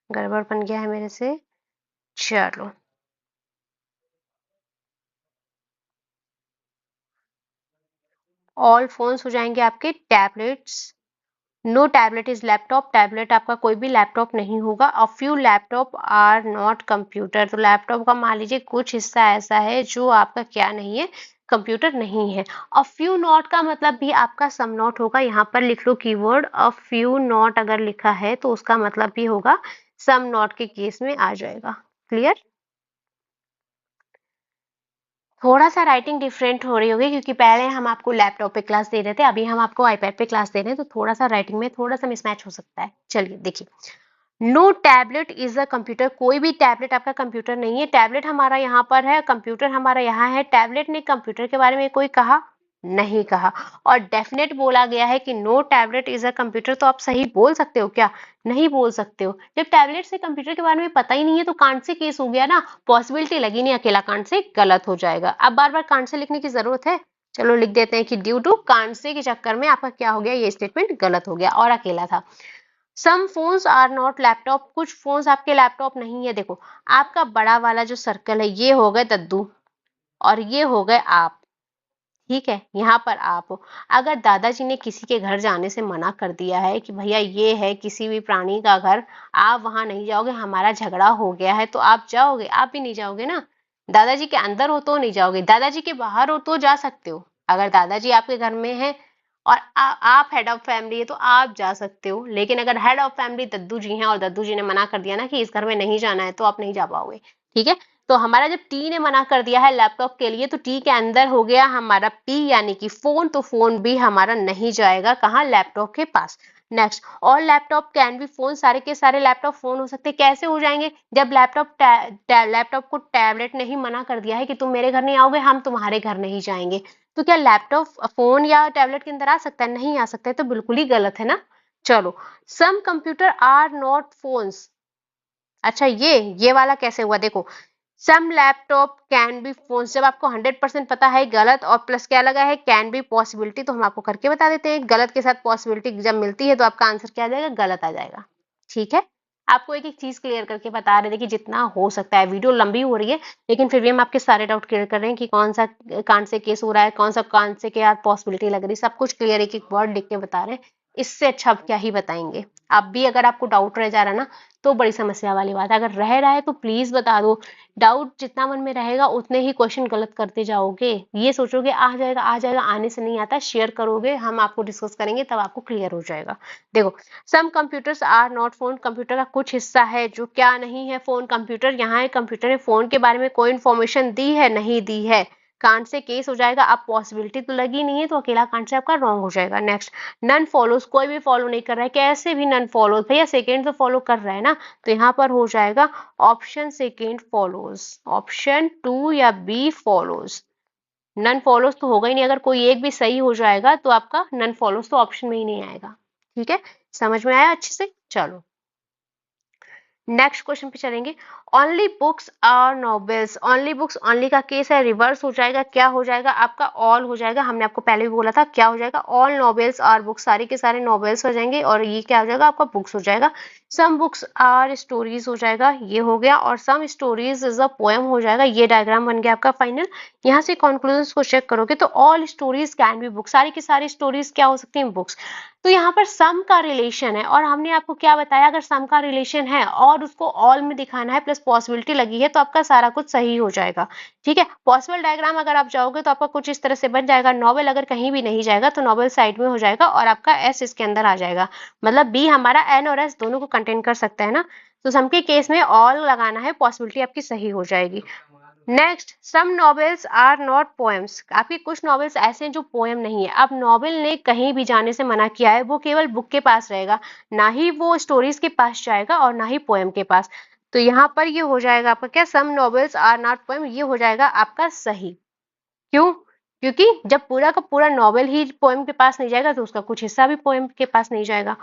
गड़बड़ बन गया है मेरे से। चलो, ऑल फोन्स हो जाएंगे आपके tablets. No tablet is laptop, tablet आपका कोई भी लैपटॉप नहीं होगा। A few laptop are not computer, तो लैपटॉप का मान लीजिए कुछ हिस्सा ऐसा है जो आपका क्या नहीं है? कंप्यूटर नहीं है। अ फ्यू नॉट का मतलब भी आपका सम नॉट होगा, यहाँ पर लिख लो कीवर्ड अ फ्यू नॉट, अगर लिखा है तो उसका मतलब भी होगा सम नॉट के केस में आ जाएगा। क्लियर? थोड़ा सा राइटिंग डिफरेंट हो रही होगी क्योंकि पहले हम आपको लैपटॉप पे क्लास दे रहे थे, अभी हम आपको आईपैड पे क्लास दे रहे हैं, तो थोड़ा सा राइटिंग में थोड़ा सा मिसमैच हो सकता है। चलिए देखिए, no tablet is a computer, कोई भी टैबलेट आपका कंप्यूटर नहीं है। टैबलेट हमारा यहाँ पर है, कंप्यूटर हमारा यहाँ है। टैबलेट ने कंप्यूटर के बारे में कोई कहा? नहीं कहा। और डेफिनेट बोला गया है कि no tablet is a computer, तो आप सही बोल सकते हो क्या? नहीं बोल सकते हो। जब टैबलेट से कंप्यूटर के बारे में पता ही नहीं है तो कांट से केस हो गया ना, पॉसिबिलिटी लगी नहीं, अकेला कांट से गलत हो जाएगा। अब बार बार कांट से लिखने की जरूरत है? चलो लिख देते हैं कि ड्यू टू कांट से के चक्कर में आपका क्या हो गया? ये स्टेटमेंट गलत हो गया और अकेला था। सम फोन्स आर नॉट लैपटॉप, कुछ फोन्स आपके लैपटॉप नहीं है। देखो, आपका बड़ा वाला जो सर्कल है ये हो गए दद्दू और ये हो गए आप। ठीक है, यहाँ पर आप हो। अगर दादाजी ने किसी के घर जाने से मना कर दिया है कि भैया ये है किसी भी प्राणी का घर, आप वहां नहीं जाओगे, हमारा झगड़ा हो गया है, तो आप जाओगे? आप भी नहीं जाओगे ना। दादाजी के अंदर हो तो नहीं जाओगे, दादाजी के बाहर हो तो जा सकते हो। अगर दादाजी आपके घर में है और आप हेड ऑफ फैमिली है तो आप जा सकते हो, लेकिन अगर हेड ऑफ फैमिली दद्दू जी हैं और दद्दू जी ने मना कर दिया ना कि इस घर में नहीं जाना है, तो आप नहीं जा पाओगे। ठीक है, तो हमारा जब टी ने मना कर दिया है लैपटॉप के लिए, तो टी के अंदर हो गया हमारा पी यानी कि फोन, तो फोन भी हमारा नहीं जाएगा कहाँ? लैपटॉप के पास। नेक्स्ट, और लैपटॉप कैन बी फोन, सारे के सारे लैपटॉप फोन हो सकते हैं। कैसे हो जाएंगे? जब लैपटॉप को टैबलेट ने ही मना कर दिया है कि तुम मेरे घर नहीं आओगे, हम तुम्हारे घर नहीं जाएंगे, तो क्या लैपटॉप फोन या टैबलेट के अंदर आ सकता है? नहीं आ सकता है, तो बिल्कुल ही गलत है ना। चलो, some computer are not phones. अच्छा, ये वाला कैसे हुआ? देखो, some laptop can be phone, जब आपको 100% पता है गलत और प्लस क्या लगा है? कैन बी पॉसिबिलिटी, तो हम आपको करके बता देते हैं। गलत के साथ पॉसिबिलिटी जब मिलती है तो आपका आंसर क्या आ जाएगा? गलत आ जाएगा। ठीक है, आपको एक एक चीज क्लियर करके बता रहे थे कि जितना हो सकता है। वीडियो लंबी हो रही है लेकिन फिर भी हम आपके सारे डाउट क्लियर कर रहे हैं कि कौन सा कांड से केस हो रहा है, कौन सा कांड से क्या पॉसिबिलिटी लग रही है, सब कुछ क्लियर एक एक वर्ड लिख के बता रहे हैं। इससे अच्छा अब क्या ही बताएंगे। आप भी अगर आपको डाउट रह जा रहा है ना, तो बड़ी समस्या वाली बात है। अगर रह रहा है तो प्लीज बता दो। डाउट जितना मन में रहेगा उतने ही क्वेश्चन गलत करते जाओगे। ये सोचोगे आ जाएगा, आने से नहीं आता। शेयर करोगे, हम आपको डिस्कस करेंगे, तब आपको क्लियर हो जाएगा। देखो, some computers are not phone, computer का कुछ हिस्सा है जो क्या नहीं है? फोन। कंप्यूटर यहाँ है, कंप्यूटर ने फोन के बारे में कोई इन्फॉर्मेशन दी है? नहीं दी है। कांट से केस हो जाएगा। अब पॉसिबिलिटी तो लगी नहीं है तो अकेला कांट से आपका रॉन्ग हो जाएगा। नेक्स्ट, नन फॉलोज, कोई भी फॉलो नहीं कर रहा है। कैसे भी नन फॉलोज? भैया सेकेंड तो फॉलो कर रहा है ना, तो यहाँ पर हो जाएगा ऑप्शन सेकेंड फॉलोज, ऑप्शन 2 या बी फॉलोज। नन फॉलोज तो होगा ही नहीं, अगर कोई एक भी सही हो जाएगा तो आपका नन फॉलोज तो ऑप्शन में ही नहीं आएगा। ठीक है, समझ में आया अच्छे से? चलो नेक्स्ट क्वेश्चन पे चलेंगे। Only books are novels, only books, only का केस है, रिवर्स हो जाएगा। क्या हो जाएगा आपका? ऑल हो जाएगा। हमने आपको पहले भी बोला था क्या हो जाएगा? ऑल नॉवेल्स आर बुक्स, सारे के सारे नॉवेल्स हो जाएंगे और ये क्या हो जाएगा आपका? बुक्स हो जाएगा। सम बुक्स आर स्टोरीज हो जाएगा, ये हो गया, और some stories is a poem हो जाएगा। ये डायग्राम बन गया आपका फाइनल। यहाँ से कंक्लूजन को चेक करोगे तो all stories can be books, सारी की सारी स्टोरीज क्या हो सकती हैं, बुक्स। तो यहाँ पर सम का रिलेशन है, और हमने आपको क्या बताया, अगर सम का रिलेशन है और उसको ऑल में दिखाना है प्लस पॉसिबिलिटी लगी है तो आपका सारा कुछ सही हो जाएगा। ठीक है, पॉसिबल डायग्राम अगर आप जाओगे तो आपका कुछ इस तरह से बन जाएगा। नॉवेल अगर कहीं भी नहीं जाएगा तो नॉवेल साइड में हो जाएगा और आपका एस इसके अंदर आ जाएगा, मतलब बी हमारा एन और एस दोनों को कंटेन कर सकता है ना। तो सम के केस में ऑल लगाना है, पॉसिबिलिटी आपकी सही हो जाएगी। Next, some novels are not poems, आपके कुछ नॉवेल्स ऐसे हैं जो पोएम नहीं है। अब नॉवेल ने कहीं भी जाने से मना किया है, वो केवल बुक के पास रहेगा, ना ही वो स्टोरीज के पास जाएगा और ना ही पोएम के पास। तो यहाँ पर ये हो जाएगा आपका क्या, सम नॉवेल्स आर नॉट पोएम, ये हो जाएगा आपका सही। क्यों? क्योंकि जब पूरा का पूरा नॉवेल ही पोएम के पास नहीं जाएगा तो उसका कुछ हिस्सा भी पोएम के पास नहीं जाएगा।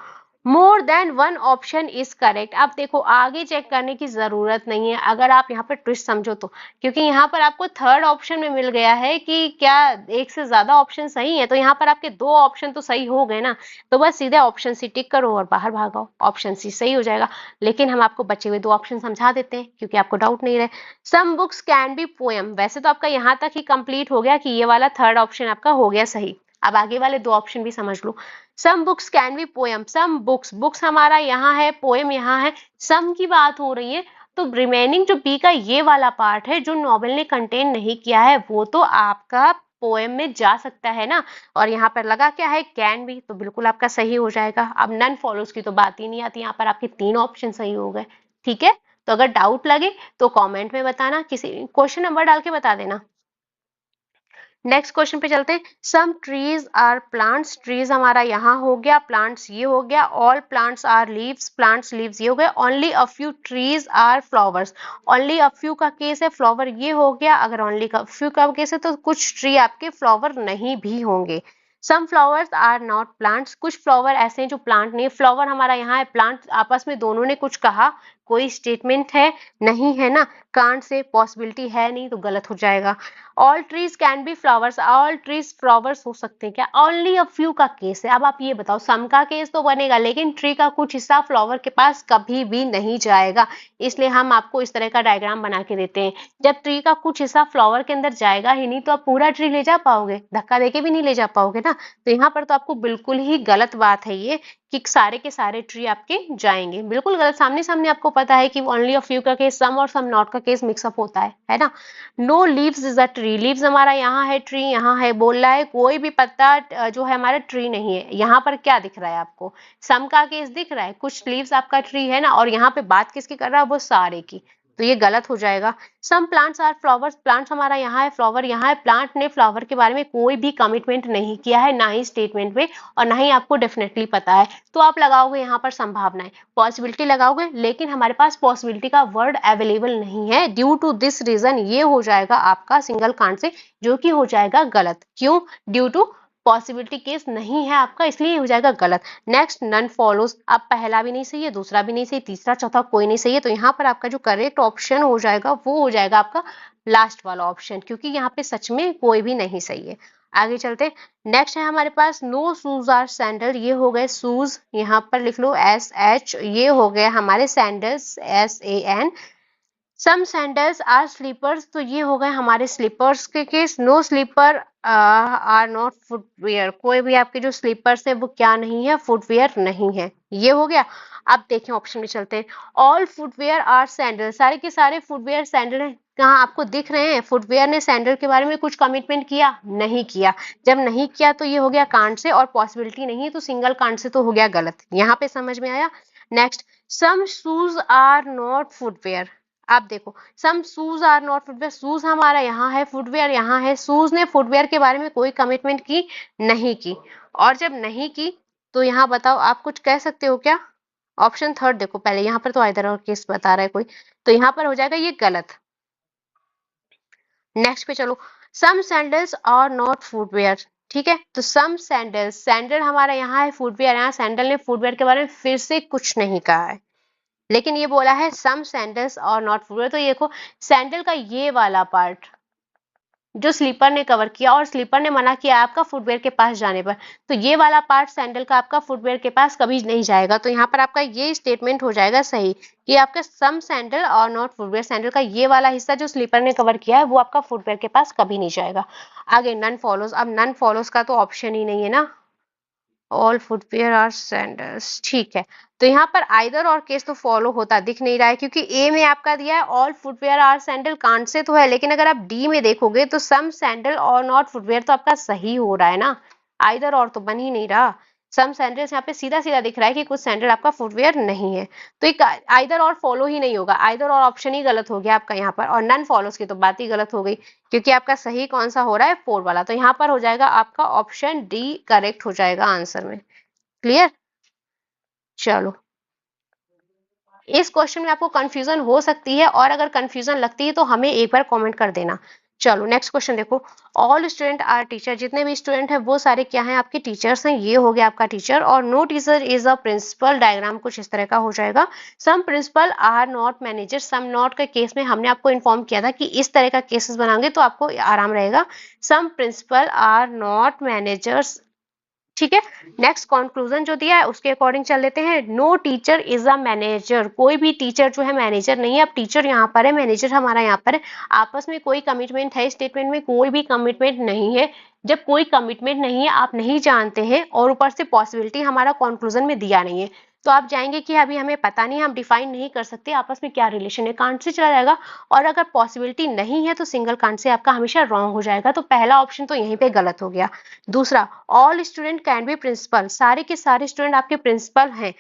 More than one option is correct. अब देखो आगे चेक करने की जरूरत नहीं है अगर आप यहाँ पर ट्विस्ट समझो तो, क्योंकि यहाँ पर आपको थर्ड ऑप्शन में मिल गया है कि क्या एक से ज्यादा ऑप्शन सही है, तो यहाँ पर आपके दो ऑप्शन तो सही हो गए ना। तो बस सीधे ऑप्शन सी टिक करो और बाहर भागो, ऑप्शन सी सही हो जाएगा। लेकिन हम आपको बचे हुए दो ऑप्शन समझा देते हैं क्योंकि आपको डाउट नहीं रहे। Some books can be poem, वैसे तो आपका यहाँ तक ही कंप्लीट हो गया कि ये वाला थर्ड ऑप्शन आपका हो गया सही। अब आगे वाले दो ऑप्शन भी समझ लो। Some books can be poem, some books, books हमारा यहाँ है, पोएम यहाँ है, सम की बात हो रही है। तो रिमेनिंग जो बी का ये वाला पार्ट है जो नॉवेल ने कंटेन नहीं किया है वो तो आपका पोएम में जा सकता है ना। और यहाँ पर लगा क्या है, कैन बी, तो बिल्कुल आपका सही हो जाएगा। अब नन फॉलोज की तो बात ही नहीं आती, यहाँ पर आपके तीन ऑप्शन सही हो गए। ठीक है, तो अगर डाउट लगे तो कमेंट में बताना, किसी क्वेश्चन नंबर डाल के बता देना। नेक्स्ट क्वेश्चन पे चलते हैं। Some trees are plants, trees हमारा यहाँ हो गया, प्लांट्स ये हो गया, all plants are leaves, plants leaves ये हो गया, only a few trees are flowers, only a few का केस है, फ्लावर ये हो गया। अगर ओनली का फ्यू का केस है तो कुछ ट्री आपके फ्लावर नहीं भी होंगे। Some flowers are not plants, कुछ फ्लावर ऐसे हैं जो प्लांट नहीं, फ्लावर हमारा यहाँ है, प्लांट आपस में दोनों ने कुछ कहा, कोई स्टेटमेंट है नहीं है ना, कांट से पॉसिबिलिटी है नहीं तो गलत हो जाएगा। All trees can be flowers, all trees flowers हो सकते हैं क्या, ओनली अ फ्यू का केस है। अब आप ये बताओ, सम का केस तो बनेगा लेकिन ट्री का कुछ हिस्सा फ्लावर के पास कभी भी नहीं जाएगा, इसलिए हम आपको इस तरह का डायग्राम बना के देते हैं। जब ट्री का कुछ हिस्सा फ्लावर के अंदर जाएगा ही नहीं तो आप पूरा ट्री ले जा पाओगे, धक्का देके भी नहीं ले जा पाओगे ना। तो यहाँ पर तो आपको बिल्कुल ही गलत बात है ये कि सारे के सारे ट्री आपके जाएंगे, बिल्कुल गलत। सामने सामने आपको पता है कि ओनली अ फ्यू का केस सम और सम नॉट का केस मिक्सअप होता है ना। No leaves is a tree, leaves हमारा यहाँ है, ट्री यहाँ है, बोल रहा है कोई भी पत्ता जो है हमारा ट्री नहीं है। यहाँ पर क्या दिख रहा है आपको, सम का केस दिख रहा है, कुछ लीव्स आपका ट्री है ना, और यहाँ पे बात किसकी कर रहा है, वो सारे की, तो ये गलत हो जाएगा। Some plants are flowers, plants हमारा यहाँ है, फ्लावर यहाँ है, प्लांट ने फ्लावर के बारे में कोई भी कमिटमेंट नहीं किया है, ना ही स्टेटमेंट में, और ना ही आपको डेफिनेटली पता है। तो आप लगाओगे यहाँ पर संभावनाएं, पॉसिबिलिटी लगाओगे, लेकिन हमारे पास पॉसिबिलिटी का वर्ड अवेलेबल नहीं है। ड्यू टू दिस रीजन ये हो जाएगा आपका सिंगल कांड से, जो कि हो जाएगा गलत। क्यों? ड्यू टू पॉसिबिलिटी केस नहीं है आपका, इसलिए हो जाएगा गलत। नेक्स्ट, नन फॉलोज, अब पहला भी नहीं सही है, दूसरा भी नहीं सही, तीसरा चौथा कोई नहीं सही है, तो यहाँ पर आपका जो करेक्ट ऑप्शन हो जाएगा वो हो जाएगा आपका लास्ट वाला ऑप्शन, क्योंकि यहाँ पे सच में कोई भी नहीं सही है। आगे चलते, नेक्स्ट है हमारे पास नो शूज आर सैंडल, ये हो गए शूज, यहाँ पर लिख लो SH, ये हो गए हमारे sandals SAN। Some sandals are slippers, तो ये हो गए हमारे स्लीपर्स के case. No slipper are not footwear, कोई भी आपके जो स्लीपर्स है वो क्या नहीं है, फुटवेयर नहीं है, ये हो गया। अब देखें ऑप्शन में चलते हैं। ऑल फुटवेयर आर सैंडल, सारे के सारे फुटवेयर सैंडल है, कहाँ आपको दिख रहे हैं, फुटवेयर ने सैंडल के बारे में कुछ कमिटमेंट किया, नहीं किया। जब नहीं किया तो ये हो गया कांड से, और पॉसिबिलिटी नहीं है तो सिंगल कांड से तो हो गया गलत। यहाँ पे समझ में आया। Next, some shoes are not footwear, आप देखो some shoes are not footwear, shoes हमारा यहाँ है, फुटवेयर यहाँ है, शूज ने फुटवेयर के बारे में कोई कमिटमेंट की नहीं की, और जब नहीं की तो यहाँ बताओ आप कुछ कह सकते हो क्या। ऑप्शन थर्ड देखो पहले, यहाँ पर तो आइदर और केस बता रहा है कोई, तो यहाँ पर हो जाएगा ये गलत। नेक्स्ट पे चलो, सम सैंडल्स आर नॉट फुटवेयर, ठीक है, तो सम सैंडल्स, सैंडल हमारा यहाँ है, फुटवेयर यहाँ, सैंडल ने फुटवेयर के बारे में फिर से कुछ नहीं कहा है, लेकिन ये बोला है सम सैंडल्स और नॉट फुटवेयर। तो ये देखो सैंडल का ये वाला पार्ट जो स्लीपर ने कवर किया और स्लीपर ने मना किया आपका फुटवेयर के पास जाने पर, तो ये वाला पार्ट सैंडल का आपका फुटवेयर के पास कभी नहीं जाएगा। तो यहाँ पर आपका ये स्टेटमेंट हो जाएगा सही कि आपका सम सैंडल और नॉट फुटवेयर, सैंडल का ये वाला हिस्सा जो स्लीपर ने कवर किया है वो आपका फुटवेयर के पास कभी नहीं जाएगा। आगे नन फॉलोज, अब नन फॉलोज का तो ऑप्शन ही नहीं है ना, ऑल फुटवेयर आर सैंडल्स, ठीक है। तो यहाँ पर आइदर और केस तो फॉलो होता दिख नहीं रहा है, क्योंकि ए में आपका दिया है ऑल फुटवेयर आर सैंडल, कांट से तो है, लेकिन अगर आप डी में देखोगे तो सम सैंडल और नॉट फुटवेयर तो आपका सही हो रहा है ना, आइदर और तो बन ही नहीं रहा। सम सैंडल्स यहाँ पे सीधा सीधा दिख रहा है कि कुछ सैंडल आपका फुटवेयर नहीं है, तो एक आइदर और फॉलो ही नहीं होगा, आइदर और ऑप्शन ही गलत हो गया आपका यहाँ पर, और नन फॉलोज की तो बात ही गलत हो गई, क्योंकि आपका सही कौन सा हो रहा है, 4 वाला। तो यहाँ पर हो जाएगा आपका ऑप्शन डी करेक्ट हो जाएगा आंसर में। क्लियर? चलो, इस क्वेश्चन में आपको कंफ्यूजन हो सकती है, और अगर कंफ्यूजन लगती है तो हमें एक बार कमेंट कर देना। चलो नेक्स्ट क्वेश्चन देखो, ऑल स्टूडेंट आर टीचर, जितने भी स्टूडेंट हैं वो सारे क्या हैं, आपके टीचर्स हैं, ये हो गया आपका टीचर। और no teacher is a principal, diagram कुछ इस तरह का हो जाएगा। Some principal are not manager, some not के केस में हमने आपको इन्फॉर्म किया था कि इस तरह का केसेस बनाएंगे तो आपको आराम रहेगा। सम प्रिंसिपल आर नॉट मैनेजर्स, ठीक है। नेक्स्ट कंक्लूजन जो दिया है उसके अकॉर्डिंग चल लेते हैं। No teacher is a manager, कोई भी टीचर जो है मैनेजर नहीं है। अब टीचर यहाँ पर है, मैनेजर हमारा यहाँ पर है, आपस में कोई कमिटमेंट है, स्टेटमेंट में कोई भी कमिटमेंट नहीं है। जब कोई कमिटमेंट नहीं है, आप नहीं जानते हैं, और ऊपर से पॉसिबिलिटी हमारा कंक्लूजन में दिया नहीं है, तो आप जाएंगे कि अभी हमें पता नहीं, हम डिफाइन नहीं कर सकते आपस में क्या रिलेशन है, कांट से चला जाएगा। और अगर पॉसिबिलिटी नहीं है तो सिंगल कांट से आपका हमेशा रॉन्ग हो जाएगा, तो पहला ऑप्शन तो यहीं पे गलत हो गया। दूसरा, all student can be principal, सारे के सारे स्टूडेंट आपके प्रिंसिपल हैं।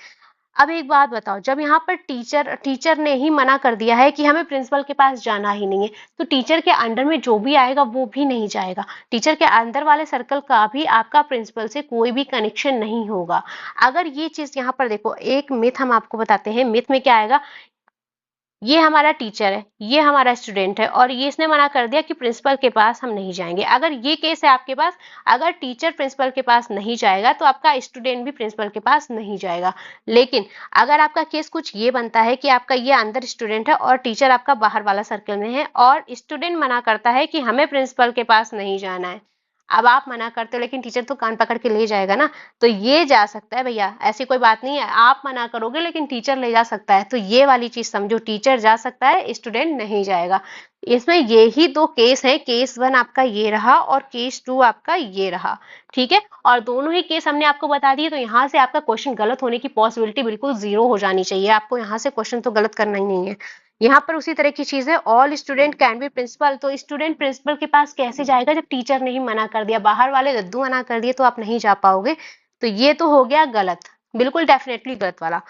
अब एक बात बताओ, जब यहाँ पर टीचर ने ही मना कर दिया है कि हमें प्रिंसिपल के पास जाना ही नहीं है, तो टीचर के अंडर में जो भी आएगा वो भी नहीं जाएगा, टीचर के अंदर वाले सर्कल का भी आपका प्रिंसिपल से कोई भी कनेक्शन नहीं होगा। अगर ये चीज यहाँ पर देखो, एक मिथ हम आपको बताते हैं, मिथ में क्या आएगा, ये हमारा टीचर है, ये हमारा स्टूडेंट है, और ये इसने मना कर दिया कि प्रिंसिपल के पास हम नहीं जाएंगे। अगर ये केस है आपके पास, अगर टीचर प्रिंसिपल के पास नहीं जाएगा तो आपका स्टूडेंट भी प्रिंसिपल के पास नहीं जाएगा। लेकिन अगर आपका केस कुछ ये बनता है कि आपका ये अंदर स्टूडेंट है और टीचर आपका बाहर वाला सर्कल में है, और स्टूडेंट मना करता है कि हमें प्रिंसिपल के पास नहीं जाना है, अब आप मना करते हो लेकिन टीचर तो कान पकड़ के ले जाएगा ना, तो ये जा सकता है भैया, ऐसी कोई बात नहीं है, आप मना करोगे लेकिन टीचर ले जा सकता है, तो ये वाली चीज समझो, टीचर जा सकता है, स्टूडेंट नहीं जाएगा। इसमें ये ही दो केस है, केस 1 आपका ये रहा और केस 2 आपका ये रहा, ठीक है। और दोनों ही केस हमने आपको बता दिए, तो यहाँ से आपका क्वेश्चन गलत होने की पॉसिबिलिटी बिल्कुल 0 हो जानी चाहिए, आपको यहाँ से क्वेश्चन तो गलत करना ही नहीं है। यहाँ पर उसी तरह की चीज है, all student can be principal, तो स्टूडेंट प्रिंसिपल के पास कैसे जाएगा जब टीचर ने ही मना कर दिया, बाहर वाले दद्दू मना कर दिए तो आप नहीं जा पाओगे, तो ये तो हो गया गलत, बिल्कुल डेफिनेटली गलत वाला।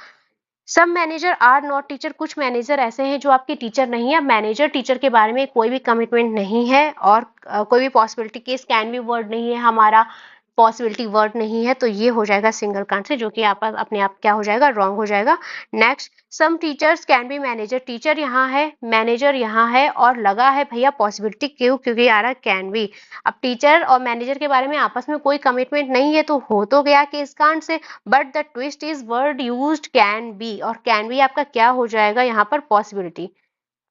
सब मैनेजर आर नॉट टीचर, कुछ मैनेजर ऐसे हैं जो आपके टीचर नहीं है, मैनेजर टीचर के बारे में कोई भी कमिटमेंट नहीं है, और कोई भी possibility case can be word नहीं है हमारा, पॉसिबिलिटी वर्ड नहीं है, तो ये हो जाएगा सिंगल कांट से, जो कि आप अपने आप क्या हो जाएगा, रॉन्ग हो जाएगा। Next, some teachers can be manager, teacher यहाँ है, मैनेजर यहाँ है, और लगा है भैया पॉसिबिलिटी क्यों, क्योंकि आ रहा कैन बी। अब टीचर और मैनेजर के बारे में आपस में कोई कमिटमेंट नहीं है, तो हो तो गया case can't say, but the twist is word used can be, और कैन बी आपका क्या हो जाएगा यहाँ पर, पॉसिबिलिटी,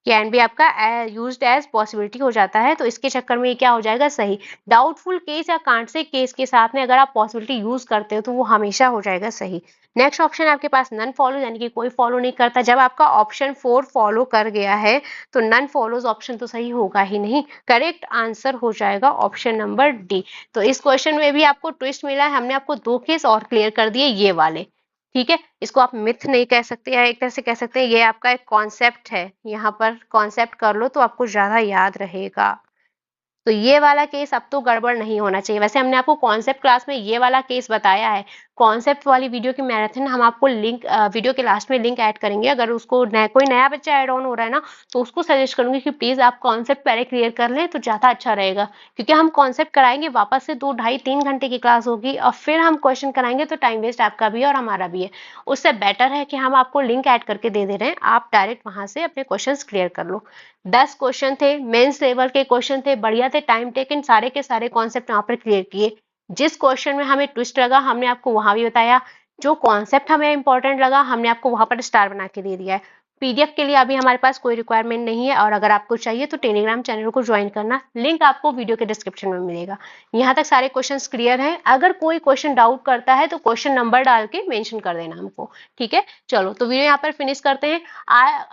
कैन भी आपका यूज्ड एज पॉसिबिलिटी हो जाता है, तो इसके चक्कर में ये क्या हो जाएगा, सही। डाउटफुल केस या कांट से केस के साथ में अगर आप पॉसिबिलिटी यूज करते हो तो वो हमेशा हो जाएगा सही। नेक्स्ट ऑप्शन आपके पास नन फॉलो, यानी कि कोई फॉलो नहीं करता, जब आपका ऑप्शन 4 फॉलो कर गया है तो नन फॉलोज ऑप्शन तो सही होगा ही नहीं, करेक्ट आंसर हो जाएगा ऑप्शन नंबर डी। तो इस क्वेश्चन में भी आपको ट्विस्ट मिला है, हमने आपको 2 केस और क्लियर कर दिए ये वाले, ठीक है। इसको आप मिथ नहीं कह सकते, या एक तरह से कह सकते हैं ये आपका एक कॉन्सेप्ट है, यहाँ पर कॉन्सेप्ट कर लो तो आपको ज्यादा याद रहेगा। तो ये वाला केस अब तो गड़बड़ नहीं होना चाहिए। वैसे हमने आपको कॉन्सेप्ट क्लास में ये वाला केस बताया है, कॉन्सेप्ट वाली वीडियो की मैराथन हम आपको लिंक वीडियो के लास्ट में लिंक ऐड करेंगे, अगर उसको कोई नया बच्चा ऐड ऑन हो रहा है ना तो उसको सजेस्ट करूंगी कि प्लीज आप कॉन्सेप्ट पहले क्लियर कर लें तो ज्यादा अच्छा रहेगा, क्योंकि हम कॉन्सेप्ट कराएंगे वापस से 2 ढाई 3 घंटे की क्लास होगी, और फिर हम क्वेश्चन कराएंगे तो टाइम वेस्ट आपका भी और हमारा भी है। उससे बेटर है कि हम आपको लिंक ऐड करके दे रहे हैं, आप डायरेक्ट वहां से अपने क्वेश्चन क्लियर कर लो। 10 क्वेश्चन थे, मेंस लेवल के क्वेश्चन थे, बढ़िया थे, टाइम टेकन, सारे के सारे कॉन्सेप्ट यहाँ पर क्लियर किए। जिस क्वेश्चन में हमें ट्विस्ट लगा हमने आपको वहां भी बताया, जो कॉन्सेप्ट हमें इंपॉर्टेंट लगा हमने आपको वहां पर स्टार बना के दे दिया है। पीडीएफ के लिए अभी हमारे पास कोई रिक्वायरमेंट नहीं है, और अगर आपको चाहिए तो टेलीग्राम चैनल को ज्वाइन करना, लिंक आपको वीडियो के डिस्क्रिप्शन में मिलेगा। यहाँ तक सारे क्वेश्चंस क्लियर हैं? अगर कोई क्वेश्चन डाउट करता है तो क्वेश्चन नंबर डाल के मेंशन कर देना हमको, ठीक है। चलो तो वीडियो यहाँ पर फिनिश करते हैं।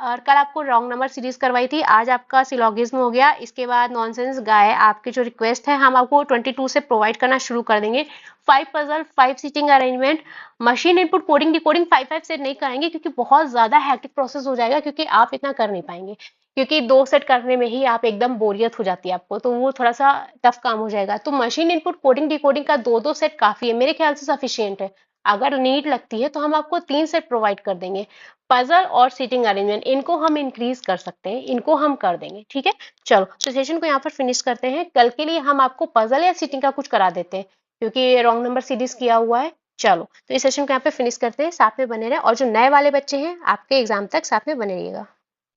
और कल आपको रॉन्ग नंबर सीरीज करवाई थी, आज आपका सिलोगिज्म हो गया। इसके बाद नॉनसेंस गाय, आपकी जो रिक्वेस्ट है हम आपको 22 से प्रोवाइड करना शुरू कर देंगे। 5 puzzle, 5 seating arrangement, machine input coding decoding 5 set नहीं कराएंगे क्योंकि बहुत ज्यादा हैक्टिक प्रोसेस हो जाएगा, क्योंकि आप इतना कर नहीं पाएंगे, क्योंकि 2 सेट करने में ही आप एकदम बोरियत हो जाती है आपको, तो वो थोड़ा सा टफ काम हो जाएगा। तो मशीन इनपुट कोडिंग डिकोडिंग का 2 सेट काफी है, मेरे ख्याल से सफिशियंट है। अगर नीड लगती है तो हम आपको 3 सेट प्रोवाइड कर देंगे। पजल और सीटिंग अरेंजमेंट इनको हम इंक्रीज कर सकते हैं, इनको हम कर देंगे, ठीक है। चलो तो सेशन को यहाँ पर फिनिश करते हैं। कल के लिए हम आपको पजल या सीटिंग का कुछ करा देते हैं, क्योंकि रॉन्ग नंबर सीरीज किया हुआ है। चलो तो इस सेशन को यहाँ पे फिनिश करते हैं, साथ में बने रहे, और जो नए वाले बच्चे हैं आपके एग्जाम तक साथ में बने रहिएगा।